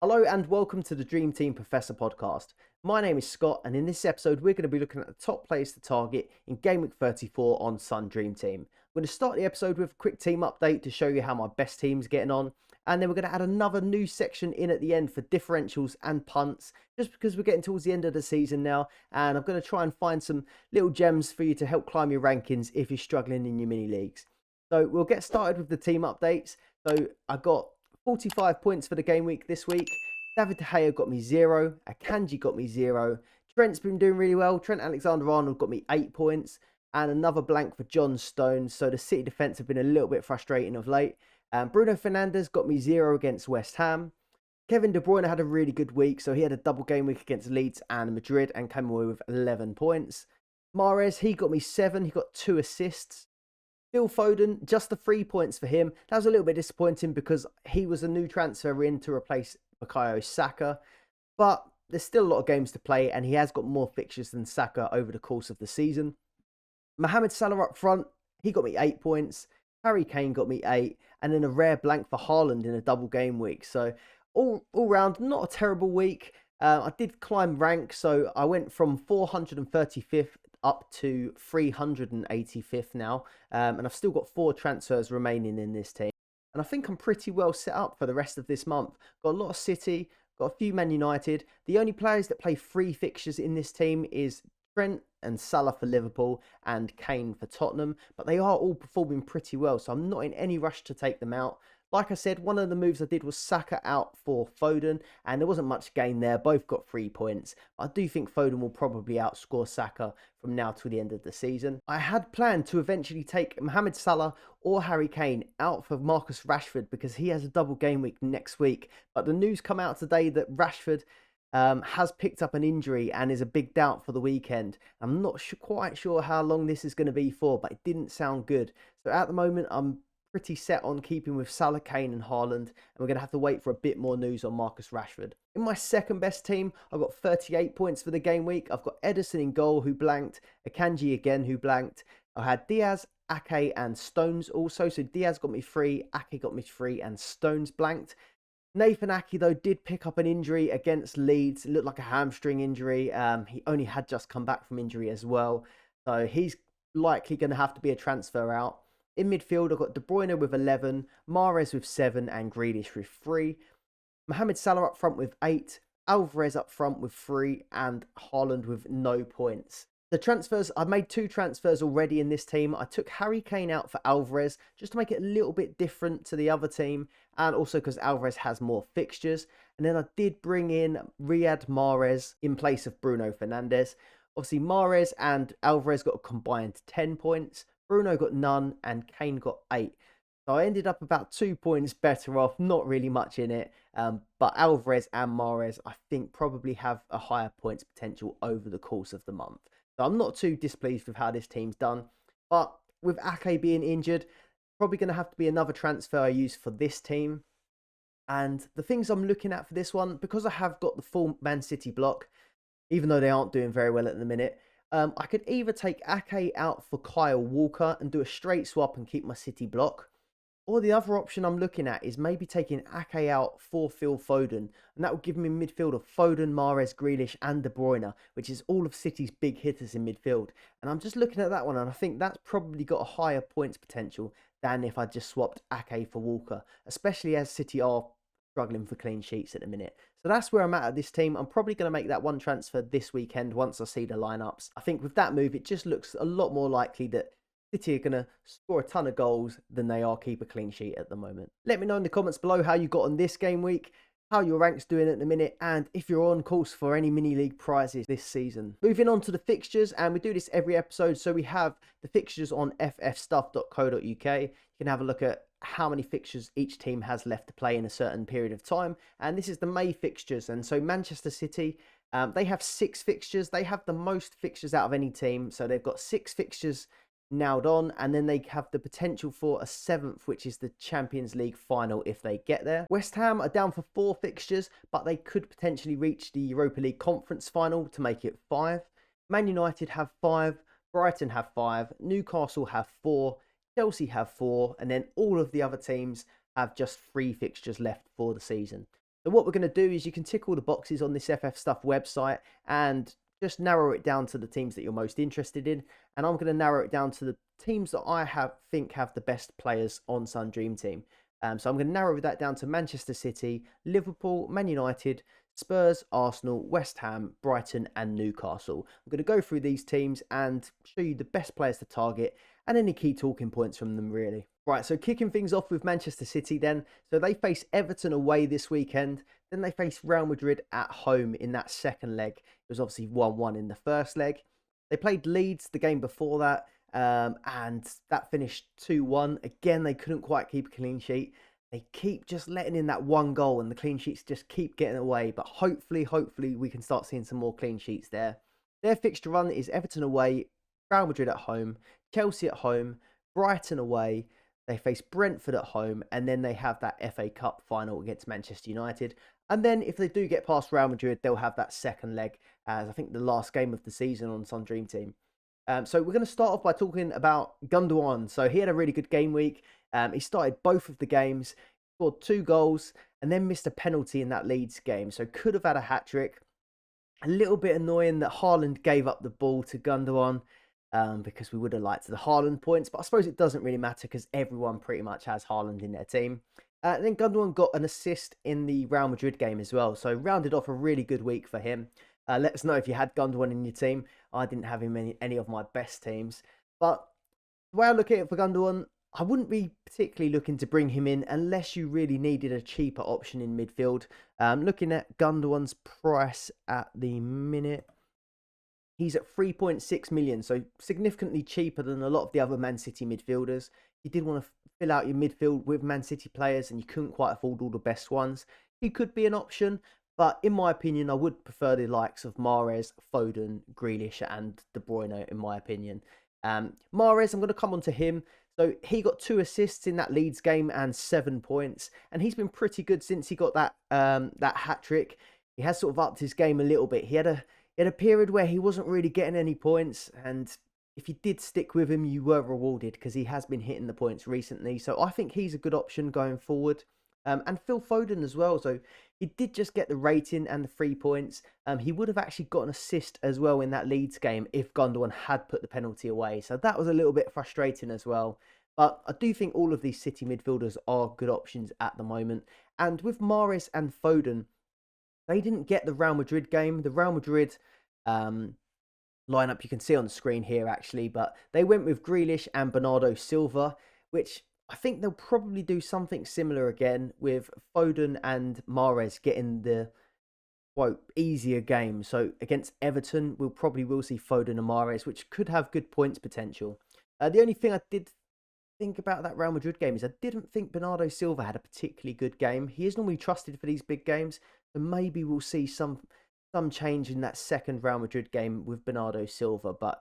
Hello and welcome to the Dream Team Professor Podcast. My name is Scott, and in this episode we're going to be looking at the top players to target in Gameweek 34 on Sun Dream Team. I'm going to start the episode with a quick team update to show you how my best team's getting on, and then we're going to add another new section in at the end for differentials and punts, just because we're getting towards the end of the season now, and I'm going to try and find some little gems for you to help climb your rankings if you're struggling in your mini leagues. So we'll get started with the team updates. So I got 45 points for the game week this week. David De Gea got me 0. Akanji got me 0. Trent's been doing really well. Trent Alexander-Arnold got me 8 points. And another blank for John Stones. So the City defence have been a little bit frustrating of late. Bruno Fernandes got me 0 against West Ham. Kevin De Bruyne had a really good week. So he had a double game week against Leeds and Madrid and came away with 11 points. Mahrez, he got me 7. He got 2 assists. Phil Foden, just the 3 points for him. That was a little bit disappointing because he was a new transfer in to replace Bukayo Saka. But there's still a lot of games to play and he has got more fixtures than Saka over the course of the season. Mohamed Salah up front, he got me 8 points. Harry Kane got me 8. And then a rare blank for Haaland in a double game week. So all round, not a terrible week. I did climb rank, so I went from 435th up to 385th now, and I've still got 4 transfers remaining in this team, and I think I'm pretty well set up for the rest of this month. Got a lot of City, got a few Man United. The only players that play free fixtures in this team is Trent and Salah for Liverpool and Kane for Tottenham, but they are all performing pretty well, so I'm not in any rush to take them out. Like I said, one of the moves I did was Saka out for Foden, and there wasn't much gain there. Both got 3 points. I do think Foden will probably outscore Saka from now to the end of the season. I had planned to eventually take Mohamed Salah or Harry Kane out for Marcus Rashford because he has a double game week next week. But the news come out today that Rashford has picked up an injury and is a big doubt for the weekend. I'm not quite sure how long this is going to be for, but it didn't sound good. So at the moment, I'm pretty set on keeping with Salah, Kane and Haaland, and we're going to have to wait for a bit more news on Marcus Rashford. In my second best team, I've got 38 points for the game week. I've got Ederson in goal, who blanked, Akanji again, who blanked. I had Diaz, Ake and Stones also, so Diaz got me 3, Ake got me 3 and Stones blanked. Nathan Ake, though, did pick up an injury against Leeds. It looked like a hamstring injury. He only had just come back from injury as well, so he's likely going to have to be a transfer out. In midfield, I've got De Bruyne with 11, Mahrez with 7 and Grealish with 3. Mohamed Salah up front with 8, Alvarez up front with 3 and Haaland with no points. The transfers, I've made 2 transfers already in this team. I took Harry Kane out for Alvarez just to make it a little bit different to the other team, and also because Alvarez has more fixtures. And then I did bring in Riyad Mahrez in place of Bruno Fernandes. Obviously, Mahrez and Alvarez got a combined 10 points. Bruno got none and Kane got 8. So I ended up about 2 points better off, not really much in it. But Alvarez and Mahrez, I think, probably have a higher points potential over the course of the month. So I'm not too displeased with how this team's done. But with Ake being injured, probably going to have to be another transfer I use for this team. And the things I'm looking at for this one, because I have got the full Man City block, even though they aren't doing very well at the minute, I could either take Ake out for Kyle Walker and do a straight swap and keep my City block. Or the other option I'm looking at is maybe taking Ake out for Phil Foden. And that would give me a midfield of Foden, Mahrez, Grealish and De Bruyne, which is all of City's big hitters in midfield. And I'm just looking at that one and I think that's probably got a higher points potential than if I just swapped Ake for Walker. Especially as City are struggling for clean sheets at the minute. So that's where I'm at this team. I'm probably going to make that one transfer this weekend once I see the lineups. I think with that move, it just looks a lot more likely that City are going to score a ton of goals than they are keep a clean sheet at the moment. Let me know in the comments below how you got on this game week, how your rank's doing at the minute, and if you're on course for any mini league prizes this season. Moving on to the fixtures, and we do this every episode, so we have the fixtures on ffstuff.co.uk. You can have a look at how many fixtures each team has left to play in a certain period of time, and this is the May fixtures. And so Manchester City, they have 6 fixtures. They have the most fixtures out of any team, so they've got 6 fixtures nailed on, and then they have the potential for a 7th, which is the Champions League final if they get there. West Ham are down for 4 fixtures, but they could potentially reach the Europa League conference final to make it 5. Man United have 5, Brighton have 5, Newcastle have 4, Chelsea have 4, and then all of the other teams have just 3 fixtures left for the season. So what we're going to do is you can tick all the boxes on this FFSTUFF website and just narrow it down to the teams that you're most interested in. And I'm going to narrow it down to the teams that I think have the best players on Sun Dream Team. So I'm going to narrow that down to Manchester City, Liverpool, Man United, Spurs, Arsenal, West Ham, Brighton and Newcastle. I'm going to go through these teams and show you the best players to target and any key talking points from them really. Right, so kicking things off with Manchester City then. So they face Everton away this weekend. Then they face Real Madrid at home in that second leg. It was obviously 1-1 in the first leg. They played Leeds the game before that, and that finished 2-1. Again, they couldn't quite keep a clean sheet. They keep just letting in that one goal and the clean sheets just keep getting away. But hopefully we can start seeing some more clean sheets there. Their fixture run is Everton away, Real Madrid at home, Chelsea at home, Brighton away. They face Brentford at home, and then they have that FA Cup final against Manchester United. And then if they do get past Real Madrid, they'll have that second leg as I think the last game of the season on Sun Dream Team. So we're going to start off by talking about Gundogan. So he had a really good game week. He started both of the games, scored 2 goals, and then missed a penalty in that Leeds game. So could have had a hat-trick. A little bit annoying that Haaland gave up the ball to Gundogan. Because we would have liked the Haaland points, but I suppose it doesn't really matter because everyone pretty much has Haaland in their team. And then Gundogan got an assist in the Real Madrid game as well, so rounded off a really good week for him. Let us know if you had Gundogan in your team. I didn't have him in any of my best teams, but the way I look at it for Gundogan, I wouldn't be particularly looking to bring him in unless you really needed a cheaper option in midfield. Looking at Gundogan's price at the minute. He's at 3.6 million, so significantly cheaper than a lot of the other Man City midfielders. If you did want to fill out your midfield with Man City players and you couldn't quite afford all the best ones, he could be an option. But in my opinion, I would prefer the likes of Mahrez, Foden, Grealish and De Bruyne, in my opinion. Mahrez, I'm going to come on to him. So he got 2 assists in that Leeds game and 7 points. And he's been pretty good since he got that hat-trick. He has sort of upped his game a little bit. He had a period where he wasn't really getting any points, and if you did stick with him, you were rewarded because he has been hitting the points recently. So I think he's a good option going forward. And Phil Foden as well. So he did just get the rating and the 3 points. He would have actually got an assist as well in that Leeds game if Gundogan had put the penalty away. So that was a little bit frustrating as well. But I do think all of these City midfielders are good options at the moment. And with Mahrez and Foden, they didn't get the Real Madrid game. The Real Madrid lineup you can see on the screen here actually, but they went with Grealish and Bernardo Silva, which I think they'll probably do something similar again with Foden and Mahrez getting the quote easier game. So against Everton, we'll see Foden and Mahrez, which could have good points potential. The only thing I did think about that Real Madrid game is I didn't think Bernardo Silva had a particularly good game. He is normally trusted for these big games. So maybe we'll see some change in that second Real Madrid game with Bernardo Silva. But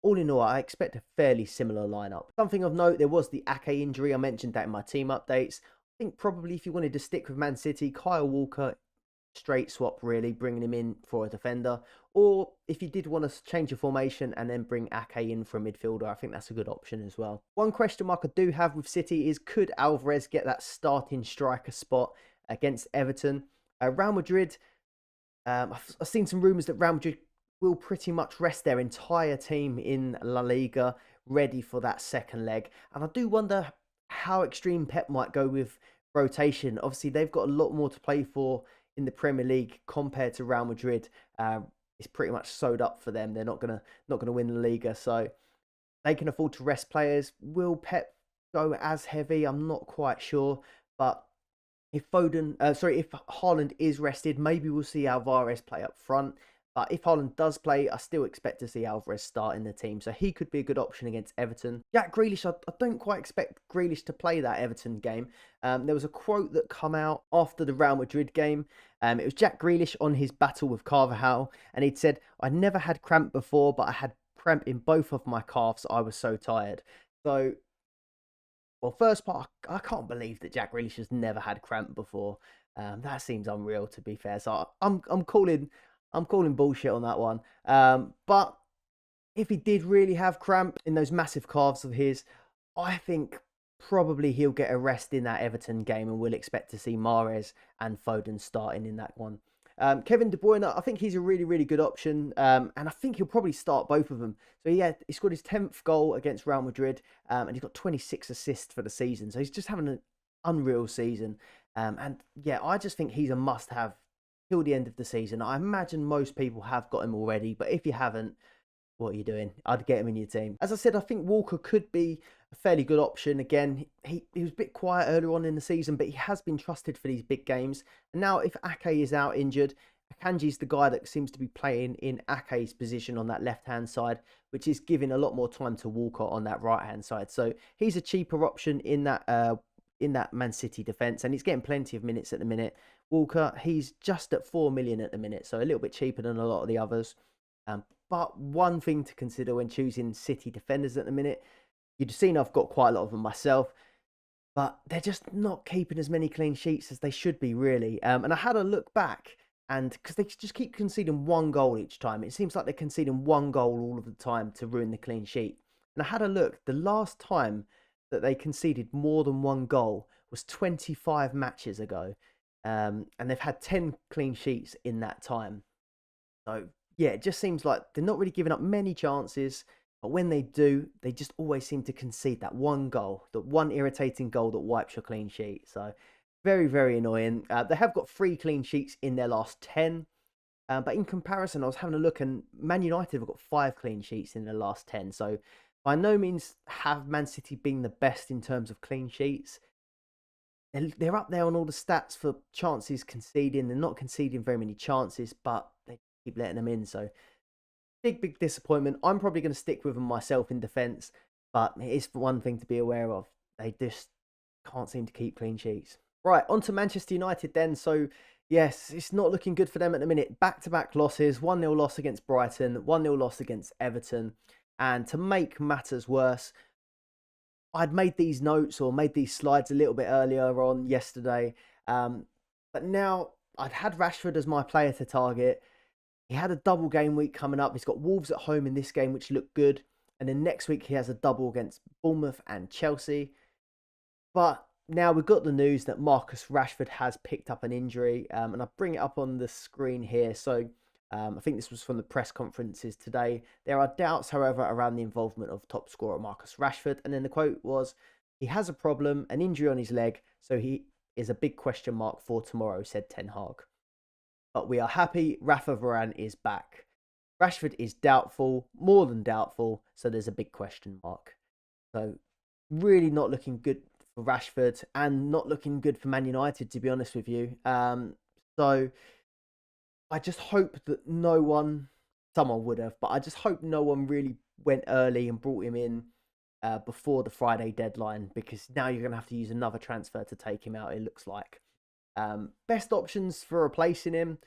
all in all, I expect a fairly similar lineup. Something of note, there was the Ake injury. I mentioned that in my team updates. I think probably if you wanted to stick with Man City, Kyle Walker, straight swap really, bringing him in for a defender. Or if you did want to change your formation and then bring Ake in for a midfielder, I think that's a good option as well. One question mark I do have with City is, could Alvarez get that starting striker spot against Everton? Real Madrid, I've seen some rumours that Real Madrid will pretty much rest their entire team in La Liga ready for that second leg. And I do wonder how extreme Pep might go with rotation. Obviously, they've got a lot more to play for in the Premier League compared to Real Madrid. It's pretty much sewed up for them. They're not gonna win La Liga, so they can afford to rest players. Will Pep go as heavy? I'm not quite sure, but if Haaland is rested, maybe we'll see Alvarez play up front. But if Haaland does play, I still expect to see Alvarez start in the team. So he could be a good option against Everton. Jack Grealish, I don't quite expect Grealish to play that Everton game. There was a quote that come out after the Real Madrid game. It was Jack Grealish on his battle with Carvajal. And he'd said, "I never had cramp before, but I had cramp in both of my calves. I was so tired." So, well, first part, I can't believe that Jack Grealish has never had cramp before. That seems unreal, to be fair. So I'm calling bullshit on that one. But if he did really have cramp in those massive calves of his, I think probably he'll get a rest in that Everton game, and we'll expect to see Mahrez and Foden starting in that one. Kevin De Bruyne, I think he's a really, really good option, and I think he'll probably start both of them. So he scored his 10th goal against Real Madrid, and he's got 26 assists for the season. So he's just having an unreal season. And yeah, I just think he's a must-have till the end of the season. I imagine most people have got him already, but if you haven't, what are you doing? I'd get him in your team. As I said, I think Walker could be a fairly good option. Again, he was a bit quiet earlier on in the season, but he has been trusted for these big games. And now if Ake is out injured, Akanji's the guy that seems to be playing in Ake's position on that left-hand side, which is giving a lot more time to Walker on that right-hand side. So he's a cheaper option in that Man City defence, and he's getting plenty of minutes at the minute. Walker, he's just at 4 million at the minute, so a little bit cheaper than a lot of the others. But one thing to consider when choosing City defenders at the minute, you've seen I've got quite a lot of them myself, but they're just not keeping as many clean sheets as they should be, really. And I had a look back, and because they just keep conceding one goal each time, it seems like they're conceding one goal all of the time to ruin the clean sheet. And I had a look, the last time that they conceded more than one goal was 25 matches ago. And they've had 10 clean sheets in that time. So yeah, it just seems like they're not really giving up many chances, but when they do, they just always seem to concede that one goal, that one irritating goal that wipes your clean sheet. So very, very annoying. They have got 3 clean sheets in their last 10. But in comparison, I was having a look, and Man United have got 5 clean sheets in their last 10. So by no means have Man City been the best in terms of clean sheets. They're up there on all the stats for chances conceding. They're not conceding very many chances, but they keep letting them in. So big disappointment. I'm probably going to stick with them myself in defence, but it is one thing to be aware of. They just can't seem to keep clean sheets. Right, on to Manchester United then. So yes, it's not looking good for them at the minute. Back-to-back losses, 1-0 loss against Brighton, 1-0 loss against Everton. And to make matters worse, I'd made these notes or made these slides a little bit earlier on yesterday. But now I'd had Rashford as my player to target. He had a double game week coming up. He's got Wolves at home in this game, which looked good. And then next week he has a double against Bournemouth and Chelsea. But now we've got the news that Marcus Rashford has picked up an injury. And I bring it up on the screen here. So I think this was from the press conferences today. There are doubts, however, around the involvement of top scorer Marcus Rashford. And then the quote was, he has a problem, an injury on his leg, so he is a big question mark for tomorrow, said Ten Hag. But we are happy Rafa Varane is back. Rashford is doubtful, more than doubtful, so there's a big question mark. So really not looking good for Rashford and not looking good for Man United, to be honest with you. So I just hope that someone would have, but I just hope no one really went early and brought him in before the Friday deadline, because now you're going to have to use another transfer to take him out, it looks like. Best options for replacing him,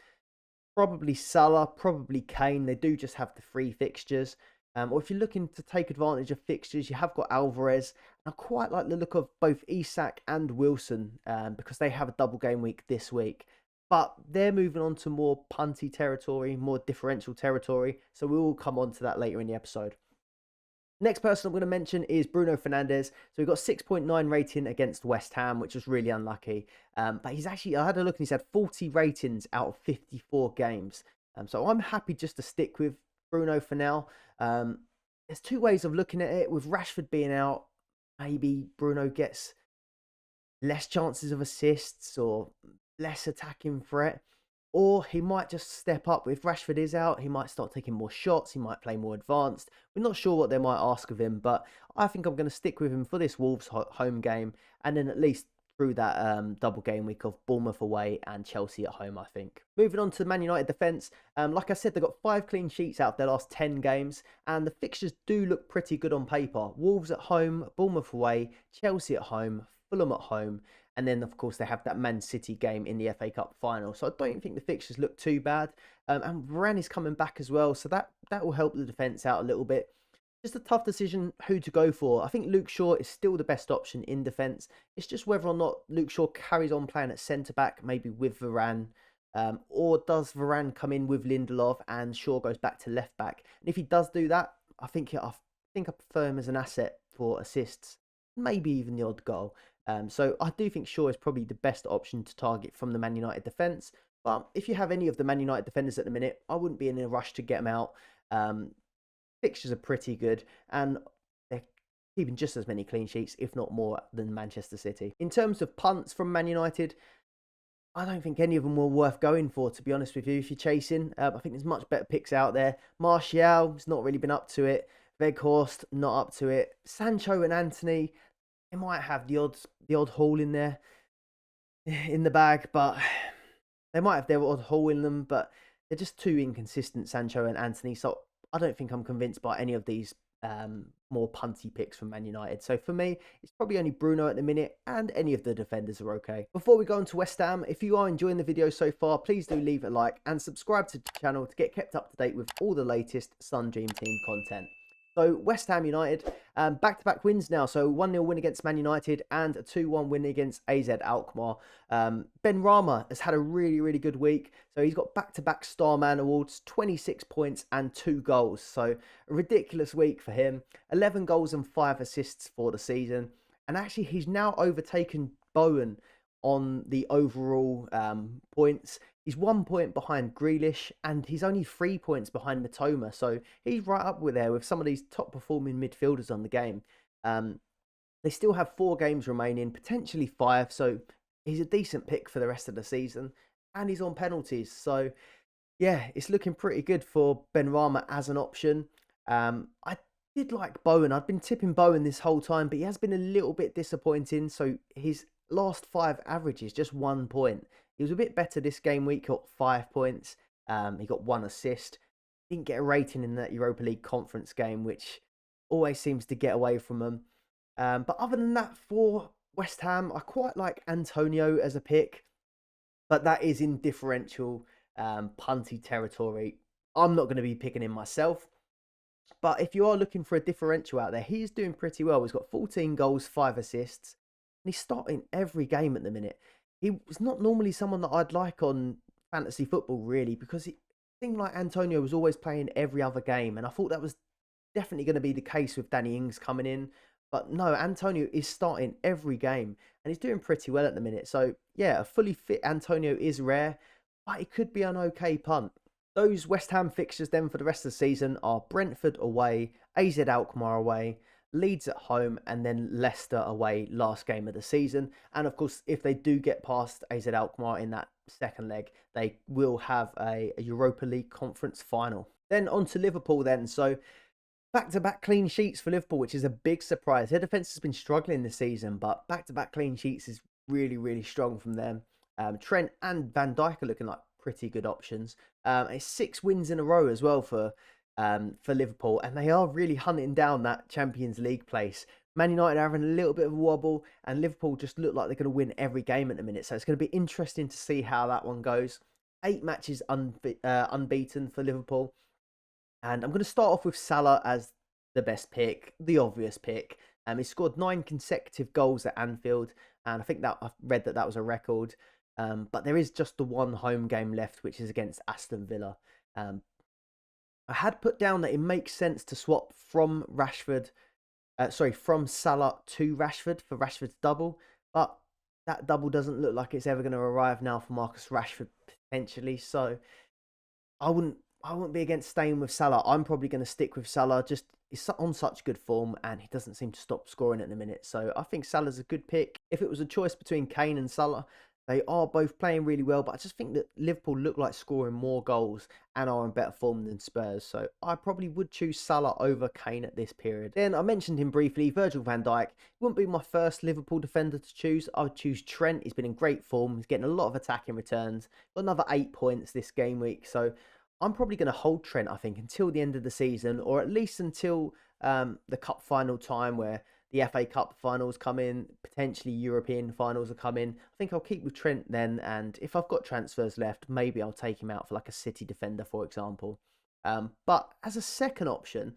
probably Salah, probably Kane. They do just have the 3 fixtures. Or if you're looking to take advantage of fixtures, you have got Alvarez. And I quite like the look of both Isak and Wilson because they have a double game week this week. But they're moving on to more punty territory, more differential territory. So we will come on to that later in the episode. Next person I'm going to mention is Bruno Fernandes. So he got 6.9 rating against West Ham, which was really unlucky. But he's actually, I had a look and he's had 40 ratings out of 54 games. So I'm happy just to stick with Bruno for now. There's 2 ways of looking at it. With Rashford being out, maybe Bruno gets less chances of assists or less attacking threat, or he might just step up. If Rashford is out, he might start taking more shots, he might play more advanced. We're not sure what they might ask of him, but I think I'm going to stick with him for this Wolves home game, and then at least through that double game week of Bournemouth away and Chelsea at home, I think. Moving on to the Man United defence, like I said, they've got 5 clean sheets out of their last 10 games, and the fixtures do look pretty good on paper. Wolves at home, Bournemouth away, Chelsea at home, Fulham at home, and then, of course, they have that Man City game in the FA Cup final. So I don't think the fixtures look too bad. And Varane is coming back as well, so that will help the defence out a little bit. Just a tough decision who to go for. I think Luke Shaw is still the best option in defence. It's just whether or not Luke Shaw carries on playing at centre-back, maybe with Varane. Or does Varane come in with Lindelof and Shaw goes back to left-back? And if he does do that, I think I prefer him as an asset for assists. maybe even the odd goal. So I do think Shaw is probably the best option to target from the Man United defence. But if you have any of the Man United defenders at the minute, I wouldn't be in a rush to get them out. Fixtures are pretty good, and they're keeping just as many clean sheets, if not more, than Manchester City. In terms of punts from Man United, I don't think any of them were worth going for, to be honest with you, if you're chasing. I think there's much better picks out there. Martial has not really been up to it. Weghorst, not up to it. Sancho and Anthony, they might have the odd haul in there, in the bag, but they might have their odd haul in them, but they're just too inconsistent, Sancho and Anthony. So I don't think I'm convinced by any of these more punty picks from Man United. So for me, it's probably only Bruno at the minute, and any of the defenders are okay. Before we go on to West Ham, if you are enjoying the video so far, please do leave a like and subscribe to the channel to get kept up to date with all the latest Sun Dream Team content. So West Ham United, back-to-back wins now. So 1-0 win against Man United and a 2-1 win against AZ Alkmaar. Ben Rama has had a really, really good week. So he's got back-to-back Starman awards, 26 points and 2 goals. So a ridiculous week for him. 11 goals and 5 assists for the season. And actually, he's now overtaken Bowen on the overall points. He's 1 point behind Grealish, and he's only 3 points behind Matoma. So he's right up with some of these top performing midfielders on the game. They still have 4 games remaining, potentially 5. So he's a decent pick for the rest of the season, and he's on penalties. So yeah, it's looking pretty good for Benrahma as an option. I did like Bowen. I've been tipping Bowen this whole time, but he has been a little bit disappointing. So his last 5 averages, just 1 point. He was a bit better this game week, got 5 points. He got 1 assist. Didn't get a rating in that Europa League conference game, which always seems to get away from him. But other than that, for West Ham, I quite like Antonio as a pick, but that is in differential punty territory. I'm not going to be picking him myself. But if you are looking for a differential out there, he's doing pretty well. He's got 14 goals, 5 assists, and he's starting every game at the minute. He was not normally someone that I'd like on fantasy football, really, because it seemed like Antonio was always playing every other game, and I thought that was definitely going to be the case with Danny Ings coming in. But no, Antonio is starting every game, and he's doing pretty well at the minute. So yeah, a fully fit Antonio is rare, but it could be an okay punt. Those West Ham fixtures then for the rest of the season are Brentford away, AZ Alkmaar away, Leeds at home, and then Leicester away last game of the season. And of course, if they do get past AZ Alkmaar in that second leg, they will have a Europa League conference final. Then on to Liverpool then. So back-to-back clean sheets for Liverpool, which is a big surprise. Their defence has been struggling this season, but back-to-back clean sheets is really, really strong from them. Trent and Van Dijk are looking like pretty good options. It's 6 wins in a row as well for Liverpool, and they are really hunting down that Champions League place. Man United are having a little bit of a wobble, and Liverpool just look like they're going to win every game at the minute. So it's going to be interesting to see how that one goes. 8 matches unbeaten for Liverpool. And I'm going to start off with Salah as the best pick, the obvious pick. He scored 9 consecutive goals at Anfield, and I think that I've read that was a record. But there is just the one home game left, which is against Aston Villa. I had put down that it makes sense to swap from Salah to Rashford for Rashford's double, but that double doesn't look like it's ever going to arrive now for Marcus Rashford potentially. So I wouldn't be against staying with Salah. I'm probably going to stick with Salah. Just he's on such good form, and he doesn't seem to stop scoring at the minute. So I think Salah's a good pick. If it was a choice between Kane and Salah, they are both playing really well, but I just think that Liverpool look like scoring more goals and are in better form than Spurs. So I probably would choose Salah over Kane at this period. Then I mentioned him briefly, Virgil van Dijk. He wouldn't be my first Liverpool defender to choose. I would choose Trent. He's been in great form. He's getting a lot of attacking returns. Got another 8 points this game week. So I'm probably going to hold Trent, I think, until the end of the season, or at least until the cup final time where the FA Cup finals come in, potentially European finals will come in. I think I'll keep with Trent then, and if I've got transfers left, maybe I'll take him out for like a City defender, for example. But as a second option,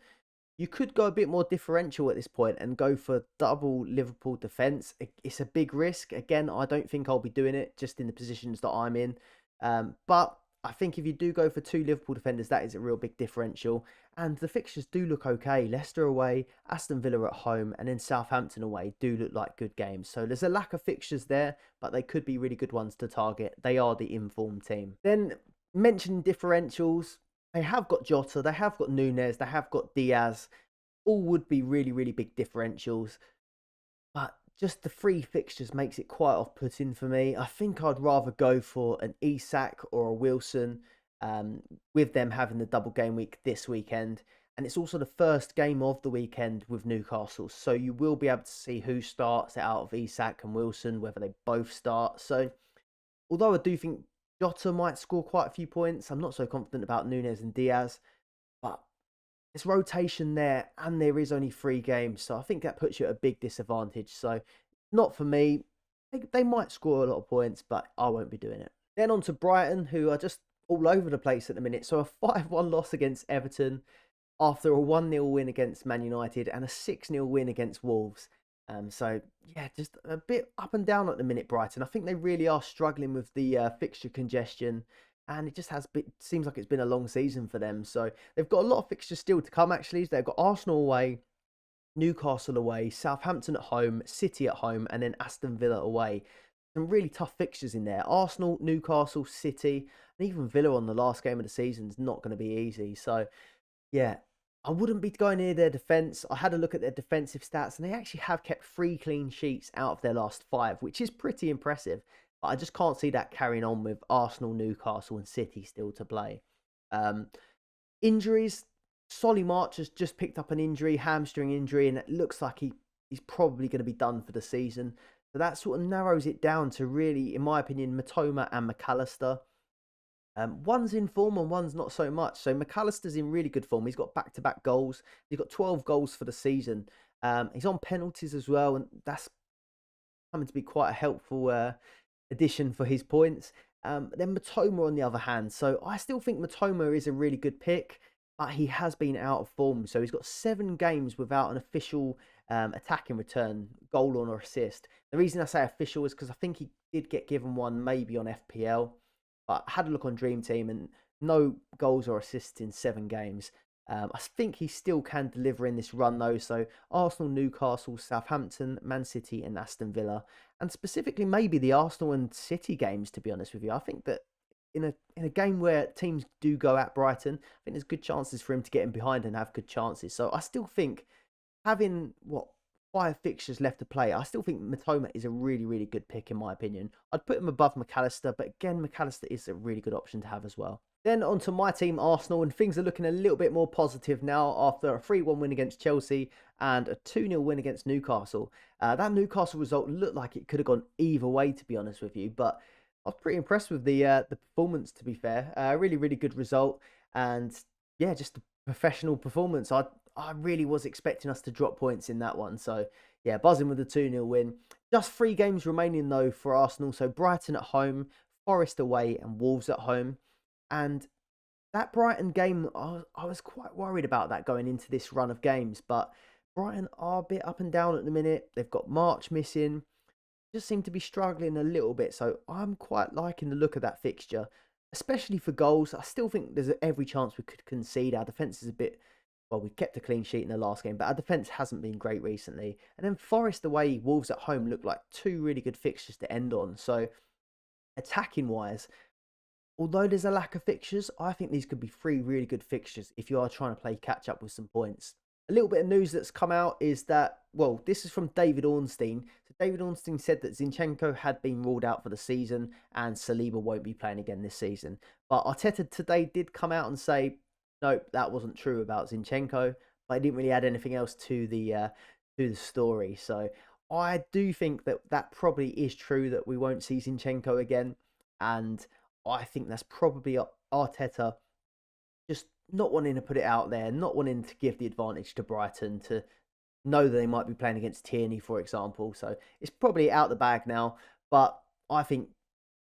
you could go a bit more differential at this point and go for double Liverpool defence. It's a big risk. Again, I don't think I'll be doing it just in the positions that I'm in. But I think if you do go for 2 Liverpool defenders, that is a real big differential. And the fixtures do look okay. Leicester away, Aston Villa at home, and then Southampton away do look like good games. So there's a lack of fixtures there, but they could be really good ones to target. They are the informed team. Then mentioning differentials, they have got Jota, they have got Nunez, they have got Diaz. All would be really, really big differentials. But just the 3 fixtures makes it quite off-putting for me. I think I'd rather go for an Isak or a Wilson, with them having the double game week this weekend. And it's also the first game of the weekend with Newcastle. So you will be able to see who starts out of Isak and Wilson, whether they both start. So although I do think Jota might score quite a few points, I'm not so confident about Nunez and Diaz. But it's rotation there, and there is only 3 games, so I think that puts you at a big disadvantage. So, not for me. They might score a lot of points, but I won't be doing it. Then on to Brighton, who are just all over the place at the minute. So, a 5-1 loss against Everton after a 1-0 win against Man United and a 6-0 win against Wolves. So, yeah, just a bit up and down at the minute, Brighton. I think they really are struggling with the fixture congestion. And it just seems like it's been a long season for them. So they've got a lot of fixtures still to come, actually. They've got Arsenal away, Newcastle away, Southampton at home, City at home, and then Aston Villa away. Some really tough fixtures in there. Arsenal, Newcastle, City, and even Villa on the last game of the season is not going to be easy. So, yeah, I wouldn't be going near their defence. I had a look at their defensive stats, and they actually have kept 3 clean sheets out of their last 5, which is pretty impressive. But I just can't see that carrying on with Arsenal, Newcastle and City still to play. Injuries, Solly March has just picked up an injury, hamstring injury, and it looks like he's probably going to be done for the season. So that sort of narrows it down to really, in my opinion, Matoma and McAllister. One's in form and one's not so much. So McAllister's in really good form. He's got back-to-back goals. He's got 12 goals for the season. He's on penalties as well, and that's coming to be quite a helpful addition for his points. Then Matoma on the other hand. So I still think Matoma is a really good pick, but he has been out of form. So he's got 7 games without an official attacking return, goal or assist. The reason I say official is because I think he did get given one maybe on FPL, but I had a look on Dream Team and no goals or assists in 7 games. I think he still can deliver in this run though. So Arsenal, Newcastle, Southampton, Man City and Aston Villa. And specifically maybe the Arsenal and City games, to be honest with you. I think that in a game where teams do go at Brighton, I think there's good chances for him to get in behind and have good chances. So I still think having, 5 fixtures left to play, I still think Matoma is a really, really good pick in my opinion. I'd put him above McAllister, but again, McAllister is a really good option to have as well. Then on to my team, Arsenal, and things are looking a little bit more positive now after a 3-1 win against Chelsea and a 2-0 win against Newcastle. That Newcastle result looked like it could have gone either way, to be honest with you, but I was pretty impressed with the performance, to be fair. Really, really good result, and yeah, just a professional performance. I really was expecting us to drop points in that one, so yeah, buzzing with the 2-0 win. Just 3 games remaining though for Arsenal, so Brighton at home, Forest away and Wolves at home. And that Brighton game, I was quite worried about that going into this run of games. But Brighton are a bit up and down at the minute. They've got March missing. Just seem to be struggling a little bit. So I'm quite liking the look of that fixture, especially for goals. I still think there's every chance we could concede. Our defence is a bit... Well, we kept a clean sheet in the last game, but our defence hasn't been great recently. And then Forest away, Wolves at home look like 2 really good fixtures to end on. So attacking-wise... Although there's a lack of fixtures, I think these could be 3 really good fixtures if you are trying to play catch up with some points. A little bit of news that's come out is that, well, this is from David Ornstein. So David Ornstein said that Zinchenko had been ruled out for the season and Saliba won't be playing again this season. But Arteta today did come out and say, nope, that wasn't true about Zinchenko. But he didn't really add anything else to the story. So I do think that probably is true, that we won't see Zinchenko again. And I think that's probably Arteta just not wanting to put it out there, not wanting to give the advantage to Brighton, to know that they might be playing against Tierney, for example. So it's probably out the bag now, but I think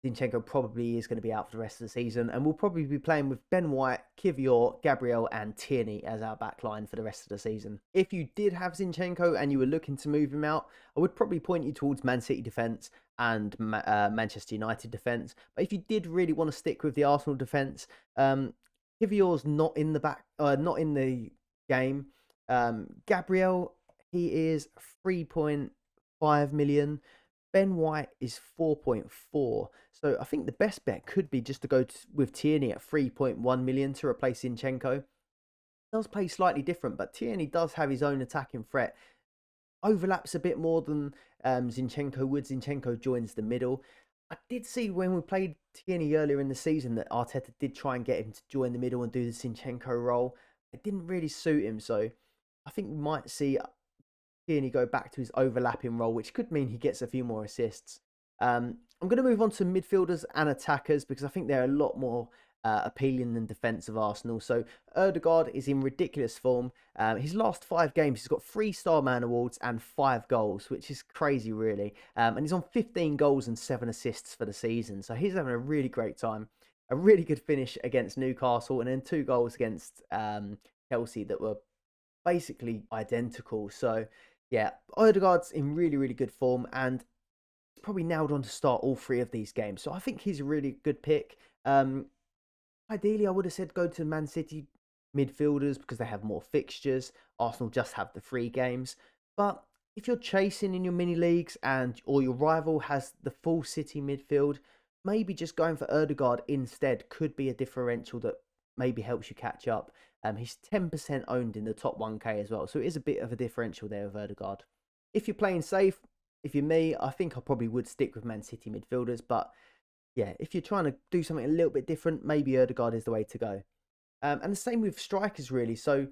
Zinchenko probably is going to be out for the rest of the season, and we'll probably be playing with Ben White, Kivior, Gabriel and Tierney as our back line for the rest of the season. If you did have Zinchenko and you were looking to move him out, I would probably point you towards Man City defence Manchester United defence. But if you did really want to stick with the Arsenal defence, Kivior's not in not in the game. Gabriel, he is 3.5 million. Ben White is 4.4. So I think the best bet could be just to go with Tierney at 3.1 million to replace Zinchenko. Does play slightly different, but Tierney does have his own attacking threat. Overlaps a bit more than Zinchenko would. Zinchenko joins the middle. I did see when we played Tierney earlier in the season that Arteta did try and get him to join the middle and do the Zinchenko role. It didn't really suit him, so I think we might see Tierney go back to his overlapping role, which could mean he gets a few more assists. I'm going to move on to midfielders and attackers because I think they're a lot more appealing than defence of Arsenal. So Ødegaard is in ridiculous form. His last 5 games, he's got 3 Star Man awards and 5 goals, which is crazy, really. And he's on 15 goals and 7 assists for the season. So he's having a really great time. A really good finish against Newcastle, and then 2 goals against Chelsea that were basically identical. So yeah, Ødegaard's in really, really good form and probably nailed on to start all 3 of these games. So I think he's a really good pick. Ideally, I would have said go to Man City midfielders because they have more fixtures. Arsenal just have the 3 games. But if you're chasing in your mini leagues or your rival has the full City midfield, maybe just going for Ødegaard instead could be a differential that maybe helps you catch up. He's 10% owned in the top 1k as well, so it is a bit of a differential there with Ødegaard. If you're playing safe, if you're me, I think I probably would stick with Man City midfielders, but yeah, if you're trying to do something a little bit different, maybe Ødegaard is the way to go. And the same with strikers, really. So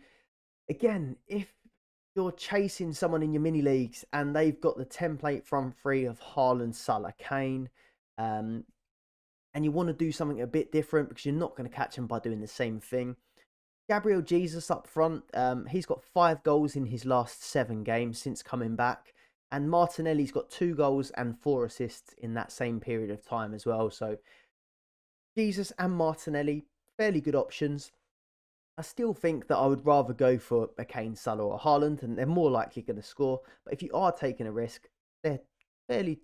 again, if you're chasing someone in your mini leagues and they've got the template front 3 of Haaland, Salah, Kane, and you want to do something a bit different because you're not going to catch them by doing the same thing, Gabriel Jesus up front, he's got 5 goals in his last 7 games since coming back. And Martinelli's got 2 goals and 4 assists in that same period of time as well. So Jesus and Martinelli, fairly good options. I still think that I would rather go for a Kane, Salah or a Haaland, and they're more likely going to score. But if you are taking a risk, they're fairly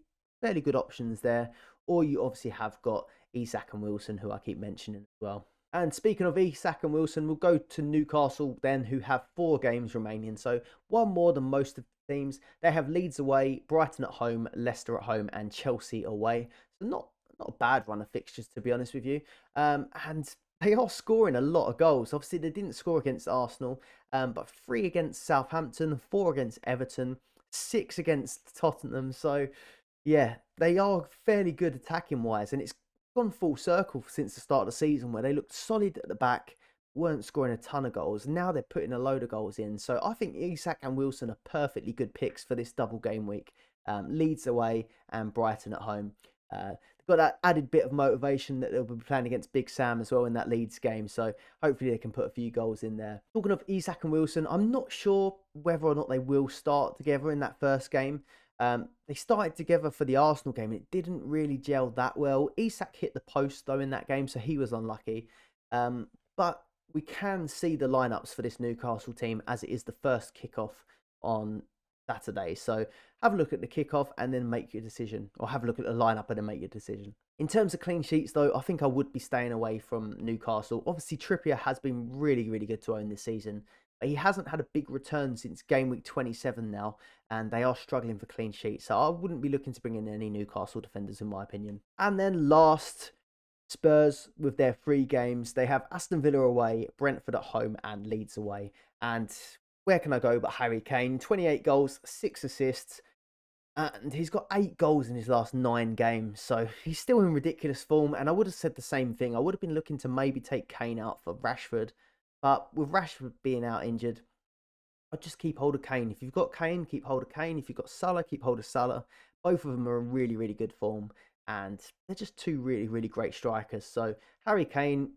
good options there. Or you obviously have got Isak and Wilson, who I keep mentioning as well. And speaking of Isak and Wilson, we'll go to Newcastle then, who have 4 games remaining. So 1 more than most of the teams. They have Leeds away, Brighton at home, Leicester at home, and Chelsea away. So not a bad run of fixtures, to be honest with you. And they are scoring a lot of goals. Obviously, they didn't score against Arsenal, but 3 against Southampton, 4 against Everton, 6 against Tottenham. So yeah, they are fairly good attacking wise, and it's gone full circle since the start of the season where they looked solid at the back, weren't scoring a ton of goals. Now they're putting a load of goals in. So I think Isak and Wilson are perfectly good picks for this double game week. Leeds away and Brighton at home. They've got that added bit of motivation that they'll be playing against Big Sam as well in that Leeds game. So hopefully they can put a few goals in there. Talking of Isak and Wilson, I'm not sure whether or not they will start together in that first game. They started together for the Arsenal game. It didn't really gel that well. Isak hit the post though in that game, so he was unlucky. But we can see the lineups for this Newcastle team as it is the first kickoff on Saturday. So have a look at the kickoff and then make your decision, or have a look at the lineup and then make your decision. In terms of clean sheets though, I think I would be staying away from Newcastle. Obviously Trippier has been really, really good to own this season. But he hasn't had a big return since game week 27 now, and they are struggling for clean sheets. So I wouldn't be looking to bring in any Newcastle defenders in my opinion. And then last, Spurs with their 3 games. They have Aston Villa away, Brentford at home and Leeds away. And where can I go but Harry Kane? 28 goals, 6 assists. And he's got 8 goals in his last 9 games. So he's still in ridiculous form. And I would have said the same thing. I would have been looking to maybe take Kane out for Rashford. But with Rashford being out injured, I'd just keep hold of Kane. If you've got Kane, keep hold of Kane. If you've got Salah, keep hold of Salah. Both of them are in really, really good form. And they're just 2 really, really great strikers. So Harry Kane,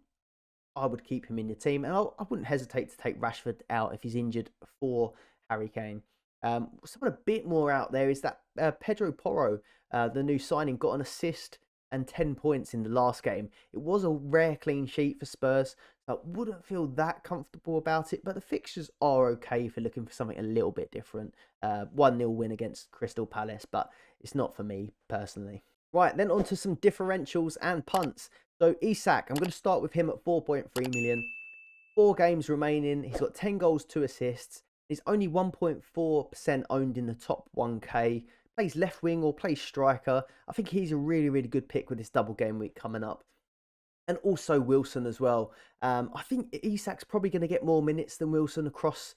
I would keep him in your team. And I wouldn't hesitate to take Rashford out if he's injured for Harry Kane. Someone a bit more out there is that Pedro Porro, the new signing, got an assist and 10 points in the last game. It was a rare clean sheet for Spurs. I wouldn't feel that comfortable about it, but the fixtures are okay for looking for something a little bit different. 1-0 win against Crystal Palace, but it's not for me personally. Right, then on to some differentials and punts. So Isak, I'm going to start with him at 4.3 million. 4 games remaining. He's got 10 goals, 2 assists. He's only 1.4% owned in the top 1k. Plays left wing or plays striker. I think he's a really, really good pick with this double game week coming up. And also Wilson as well. I think Isak's probably going to get more minutes than Wilson across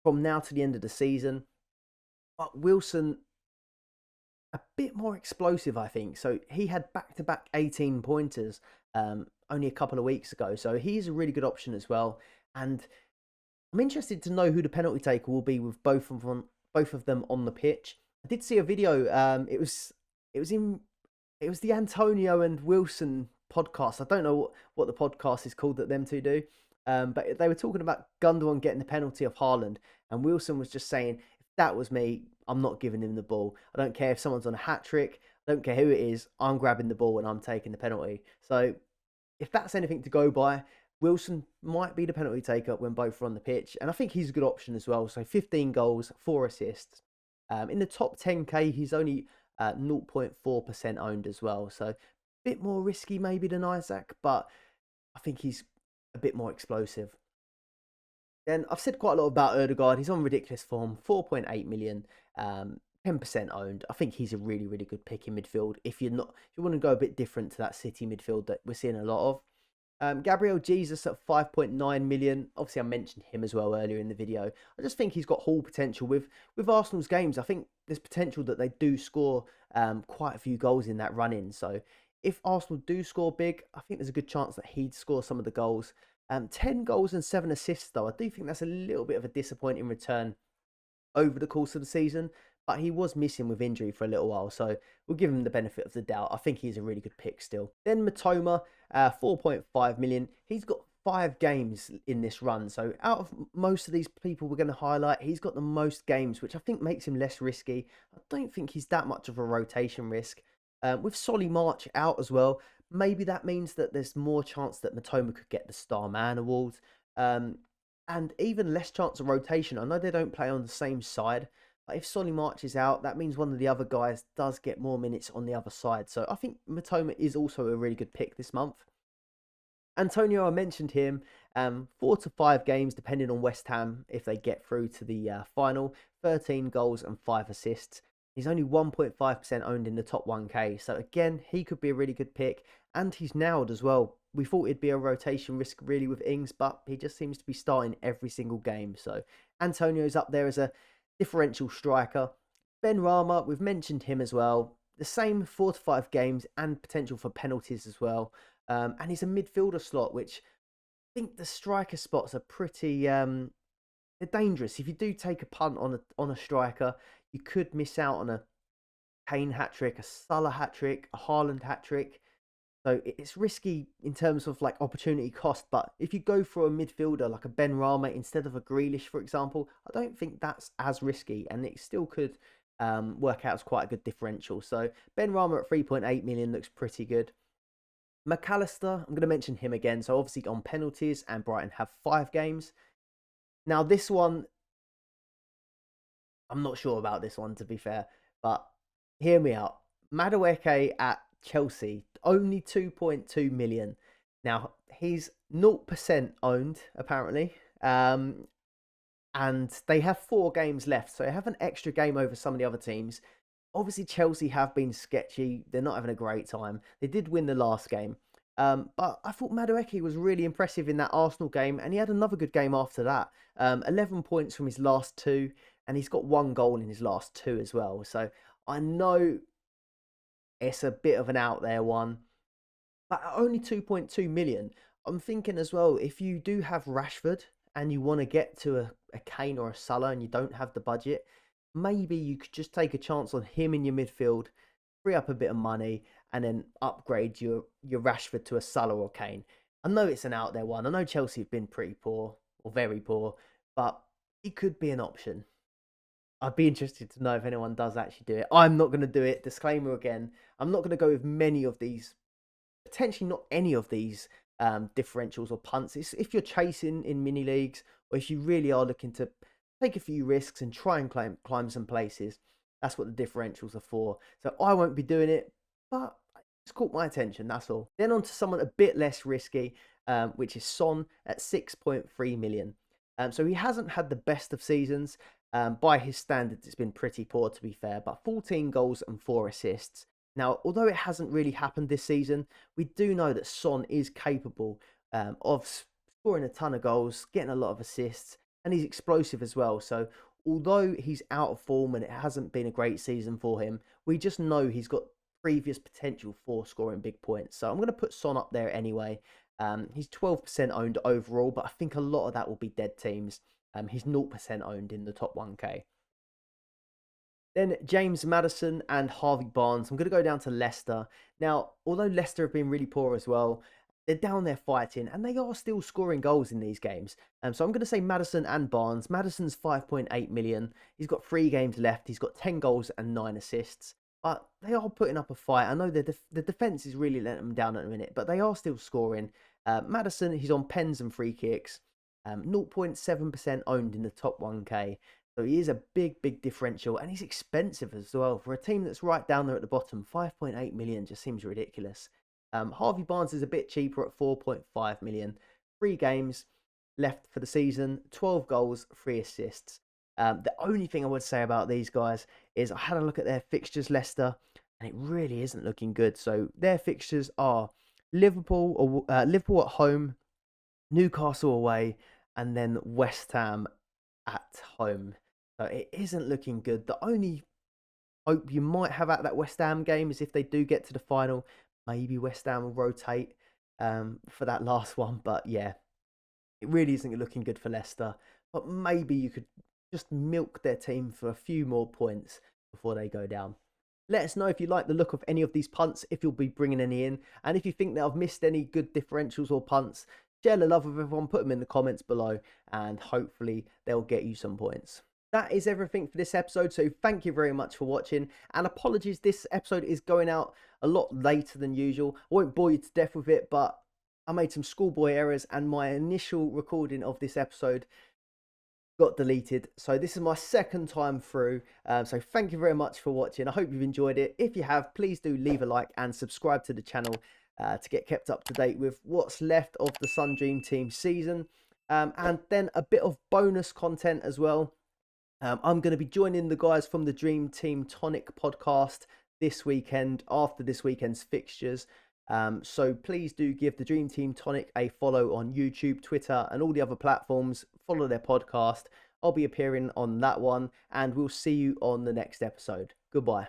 from now to the end of the season. But Wilson, a bit more explosive, I think. So he had back-to-back 18 pointers only a couple of weeks ago. So he's a really good option as well. And I'm interested to know who the penalty taker will be with both of them on the pitch. I did see a video. It was the Antonio and Wilson podcast. I don't know what the podcast is called that them two do. But they were talking about Gundogan getting the penalty of Haaland, and Wilson was just saying, if that was me, I'm not giving him the ball. I don't care if someone's on a hat trick. I don't care who it is. I'm grabbing the ball and I'm taking the penalty. So if that's anything to go by, Wilson might be the penalty taker when both are on the pitch. And I think he's a good option as well. So 15 goals, 4 assists. In the top 10k, he's only 0.4% owned as well. So a bit more risky maybe than Isak, but I think he's a bit more explosive. Then I've said quite a lot about Ødegaard. He's on ridiculous form, 4.8 million, 10% owned. I think he's a really, really good pick in midfield. If you want to go a bit different to that City midfield that we're seeing a lot of. Gabriel Jesus at 5.9 million. Obviously, I mentioned him as well earlier in the video. I just think he's got haul potential with Arsenal's games. I think there's potential that they do score quite a few goals in that run-in. So if Arsenal do score big, I think there's a good chance that he'd score some of the goals. 10 goals and 7 assists, though. I do think that's a little bit of a disappointing return over the course of the season. But he was missing with injury for a little while, so we'll give him the benefit of the doubt. I think he's a really good pick still. Then Matoma, 4.5 million. He's got 5 games in this run. So out of most of these people we're going to highlight, he's got the most games, which I think makes him less risky. I don't think he's that much of a rotation risk. With Solly March out as well, maybe that means that there's more chance that Matoma could get the Star Man award. And even less chance of rotation. I know they don't play on the same side. But if Solly March is out, that means one of the other guys does get more minutes on the other side. So I think Matoma is also a really good pick this month. Antonio, I mentioned him. 4 to 5 games, depending on West Ham, if they get through to the final. 13 goals and 5 assists. He's only 1.5% owned in the top 1k. So again, he could be a really good pick. And he's nailed as well. We thought it'd be a rotation risk really with Ings, but he just seems to be starting every single game. So Antonio's up there as a differential striker. Ben Rama, we've mentioned him as well. The same 4 to 5 games and potential for penalties as well. And he's a midfielder slot, which I think the striker spots are pretty they're dangerous. If you do take a punt on a striker, you could miss out on a Kane hat-trick, a Salah hat-trick, a Haaland hat-trick. So it's risky in terms of like opportunity cost. But if you go for a midfielder like a Ben Rama instead of a Grealish, for example, I don't think that's as risky. And it still could work out as quite a good differential. So Ben Rama at 3.8 million looks pretty good. McAllister, I'm going to mention him again. So obviously on penalties, and Brighton have 5 games. Now this one, I'm not sure about this one, to be fair. But hear me out. Madueke at Chelsea, only 2.2 million. Now, he's 0% owned, apparently. And they have 4 games left, so they have an extra game over some of the other teams. Obviously, Chelsea have been sketchy. They're not having a great time. They did win the last game. But I thought Madueke was really impressive in that Arsenal game, and he had another good game after that. 11 points from his last 2, and he's got 1 goal in his last 2 as well. So I know it's a bit of an out there one, but at only 2.2 million, I'm thinking as well, if you do have Rashford and you want to get to a Kane or a Salah and you don't have the budget, maybe you could just take a chance on him in your midfield, free up a bit of money, and then upgrade your Rashford to a Salah or Kane. I know it's an out there one. I know Chelsea have been pretty poor or very poor, but it could be an option. I'd be interested to know if anyone does actually do it. I'm not going to do it. Disclaimer again. I'm not going to go with many of these, potentially not any of these differentials or punts. It's if you're chasing in mini leagues, or if you really are looking to take a few risks and try and climb some places. That's what the differentials are for. So I won't be doing it, but it's caught my attention, that's all. Then on to someone a bit less risky, which is Son at 6.3 million. So he hasn't had the best of seasons. By his standards, it's been pretty poor, to be fair, but 14 goals and 4 assists. Now, although it hasn't really happened this season, we do know that Son is capable of scoring a ton of goals, getting a lot of assists, and he's explosive as well. So although he's out of form and it hasn't been a great season for him, we just know he's got previous potential for scoring big points. So I'm going to put Son up there anyway. He's 12% owned overall, but I think a lot of that will be dead teams. He's 0% owned in the top 1k. Then James Maddison and Harvey Barnes. I'm going to go down to Leicester. Now, although Leicester have been really poor as well, they're down there fighting and they are still scoring goals in these games. So I'm going to say Maddison and Barnes. Maddison's 5.8 million. He's got 3 games left. He's got 10 goals and 9 assists. But they are putting up a fight. I know the defence is really letting them down at the minute, but they are still scoring. Maddison, he's on pens and free kicks. 0.7% owned in the top 1k. So he is a big differential, and he's expensive as well. For a team that's right down there at the bottom, 5.8 million just seems ridiculous. Harvey Barnes is a bit cheaper at 4.5 million. 3 games left for the season, 12 goals, 3 assists. The only thing I would say about these guys is I had a look at their fixtures, Leicester, and it really isn't looking good. So their fixtures are Liverpool at home, Newcastle away, and then West Ham at home. So it isn't looking good. The only hope you might have at that West Ham game is if they do get to the final, maybe West Ham will rotate for that last one. But yeah, it really isn't looking good for Leicester. But maybe you could just milk their team for a few more points before they go down. Let us know if you like the look of any of these punts, if you'll be bringing any in. And if you think that I've missed any good differentials or punts, share the love with everyone, put them in the comments below, and hopefully they'll get you some points. That is everything for this episode, so thank you very much for watching, and apologies, this episode is going out a lot later than usual. I won't bore you to death with it, but I made some schoolboy errors, and my initial recording of this episode got deleted, so this is my second time through. So thank you very much for watching. I hope you've enjoyed it. If you have, please do leave a like and subscribe to the channel to get kept up to date with what's left of the Sun Dream Team season, and then a bit of bonus content as well. I'm going to be joining the guys from the Dream Team Tonic Podcast this weekend after this weekend's fixtures. So please do give the Dream Team Tonic a follow on YouTube, Twitter, and all the other platforms. Follow their podcast. I'll be appearing on that one, and we'll see you on the next episode. Goodbye.